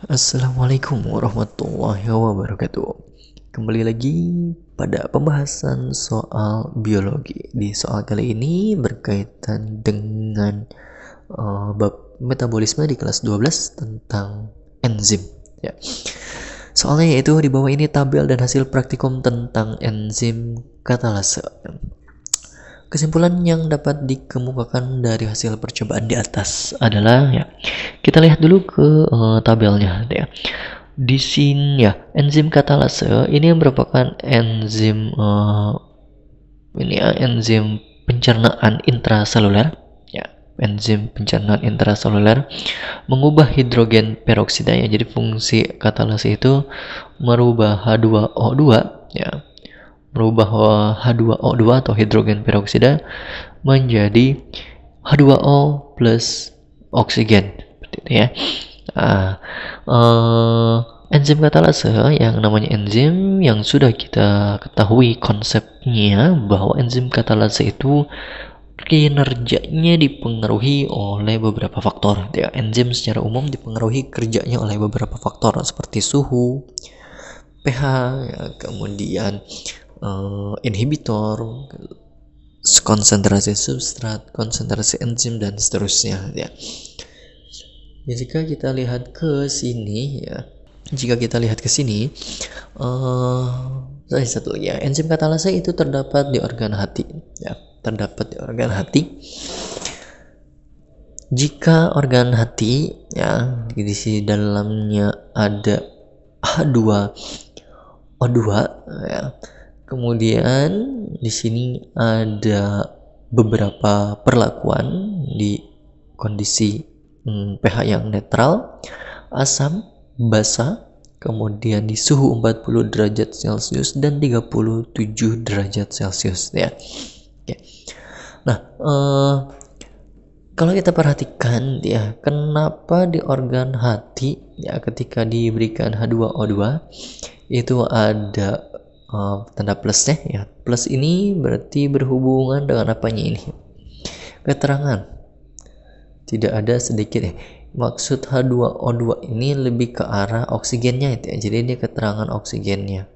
Assalamualaikum warahmatullahi wabarakatuh. Kembali lagi pada pembahasan soal biologi. Di soal kali ini berkaitan dengan bab metabolisme di kelas 12 tentang enzim. Ya. Soalnya yaitu di bawah ini tabel dan hasil praktikum tentang enzim katalase. Kesimpulan yang dapat dikemukakan dari hasil percobaan di atas adalah kita lihat dulu ke tabelnya ya. Di sini ya, enzim katalase ini merupakan enzim enzim pencernaan intraseluler ya. Enzim pencernaan intraseluler mengubah hidrogen peroksida ya. Jadi fungsi katalase itu merubah H2O2 ya. Merubah H2O2 atau hidrogen peroksida menjadi H2O plus oksigen seperti itu ya. Enzim katalase yang namanya enzim yang sudah kita ketahui konsepnya bahwa enzim katalase itu kinerjanya dipengaruhi oleh beberapa faktor ya. Enzim secara umum dipengaruhi kerjanya oleh beberapa faktor seperti suhu, pH ya, kemudian inhibitor, konsentrasi substrat, konsentrasi enzim dan seterusnya ya. Jika kita lihat ke sini ya, satu ya, enzim katalase itu terdapat di organ hati ya, Jika organ hati ya di dalamnya ada H2O2 ya. Kemudian di sini ada beberapa perlakuan di kondisi pH yang netral, asam, basa, kemudian di suhu 40 derajat Celcius dan 37 derajat Celcius ya. Oke. Nah, kalau kita perhatikan ya, kenapa di organ hati ya ketika diberikan H2O2 itu ada tanda plusnya ya. Plus ini berarti berhubungan dengan apanya ini? Keterangan. Tidak ada sedikit ya. Maksud H2O2 ini lebih ke arah oksigennya itu ya. Jadi ini keterangan oksigennya.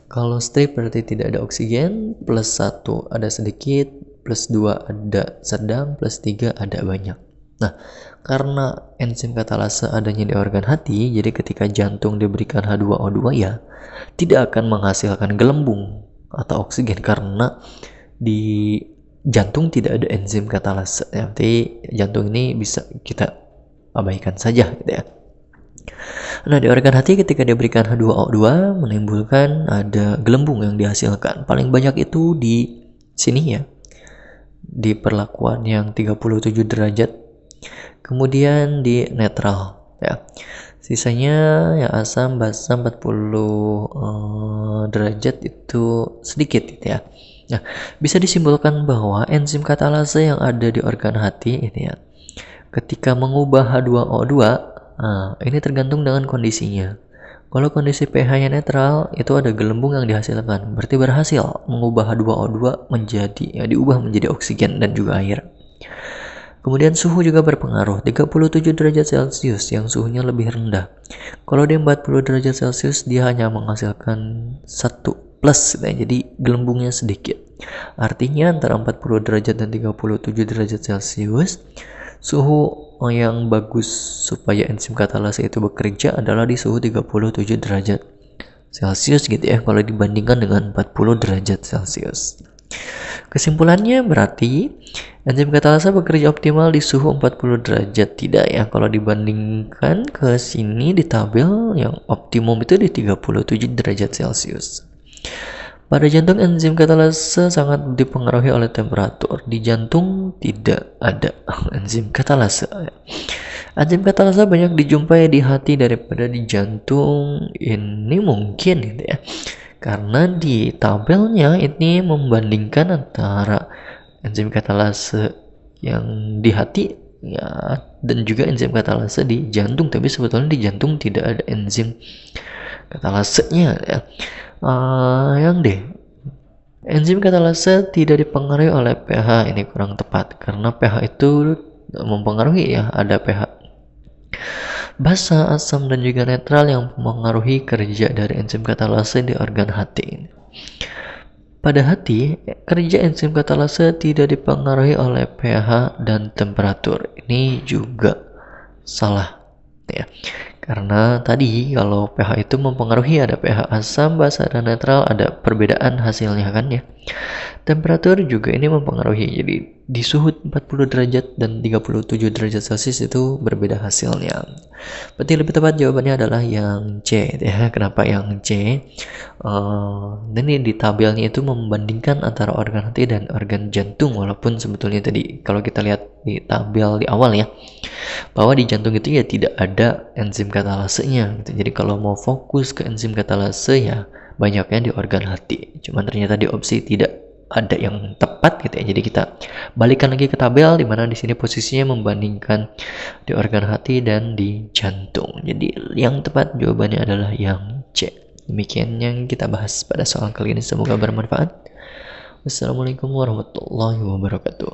Kalau strip berarti tidak ada oksigen, plus 1 ada sedikit, plus 2 ada sedang, plus 3 ada banyak. Nah, karena enzim katalase adanya di organ hati, jadi ketika jantung diberikan H2O2 ya, tidak akan menghasilkan gelembung atau oksigen karena di jantung tidak ada enzim katalase. Nanti jantung ini bisa kita abaikan saja gitu ya. Nah, di organ hati ketika diberikan H2O2 menimbulkan ada gelembung yang dihasilkan. Paling banyak itu di sini ya. Di perlakuan yang 37 derajat. Kemudian di netral ya. Sisanya ya asam, basa 40 derajat itu sedikit gitu ya. Nah, bisa disimpulkan bahwa enzim katalase yang ada di organ hati ini ya, ketika mengubah H2O2, ini tergantung dengan kondisinya. Kalau kondisi pH-nya netral, itu ada gelembung yang dihasilkan, berarti berhasil mengubah H2O2 diubah menjadi oksigen dan juga air. Kemudian suhu juga berpengaruh, 37 derajat Celcius yang suhunya lebih rendah. Kalau di 40 derajat Celcius dia hanya menghasilkan 1 plus, jadi gelembungnya sedikit. Artinya antara 40 derajat dan 37 derajat Celcius, suhu yang bagus supaya enzim katalase itu bekerja adalah di suhu 37 derajat Celcius gitu ya, kalau dibandingkan dengan 40 derajat Celcius. Kesimpulannya berarti enzim katalase bekerja optimal di suhu 40 derajat tidak ya, kalau dibandingkan ke sini di tabel yang optimum itu di 37 derajat Celcius. Pada jantung enzim katalase sangat dipengaruhi oleh temperatur. Di jantung tidak ada enzim katalase. Enzim katalase banyak dijumpai di hati daripada di jantung. Ini mungkin gitu ya. Karena di tabelnya ini membandingkan antara enzim katalase yang di hati ya dan juga enzim katalase di jantung, tapi sebetulnya di jantung tidak ada enzim katalasenya ya. Enzim katalase tidak dipengaruhi oleh pH, ini kurang tepat karena pH itu mempengaruhi ya, ada pH basa, asam, dan juga netral yang mempengaruhi kerja dari enzim katalase di organ hati. Pada hati, kerja enzim katalase tidak dipengaruhi oleh pH dan temperatur. Ini juga salah, ya. Karena tadi kalau pH itu mempengaruhi, ada pH asam, basa, dan netral, ada perbedaan hasilnya kan ya. Temperatur juga ini mempengaruhi. Jadi di suhu 40 derajat dan 37 derajat Celcius itu berbeda hasilnya. Berarti lebih tepat jawabannya adalah yang C ya. Kenapa yang C? Ini di tabelnya itu membandingkan antara organ hati dan organ jantung, walaupun sebetulnya tadi kalau kita lihat di tabel di awal ya, bahwa di jantung itu ya tidak ada enzim katalasenya gitu. Jadi kalau mau fokus ke enzim katalase ya banyaknya di organ hati. Cuman ternyata di opsi tidak ada yang tepat gitu ya. Jadi kita balikan lagi ke tabel di mana di sini posisinya membandingkan di organ hati dan di jantung. Jadi yang tepat jawabannya adalah yang C. Demikian yang kita bahas pada soal kali ini, semoga bermanfaat. Wassalamualaikum warahmatullahi wabarakatuh.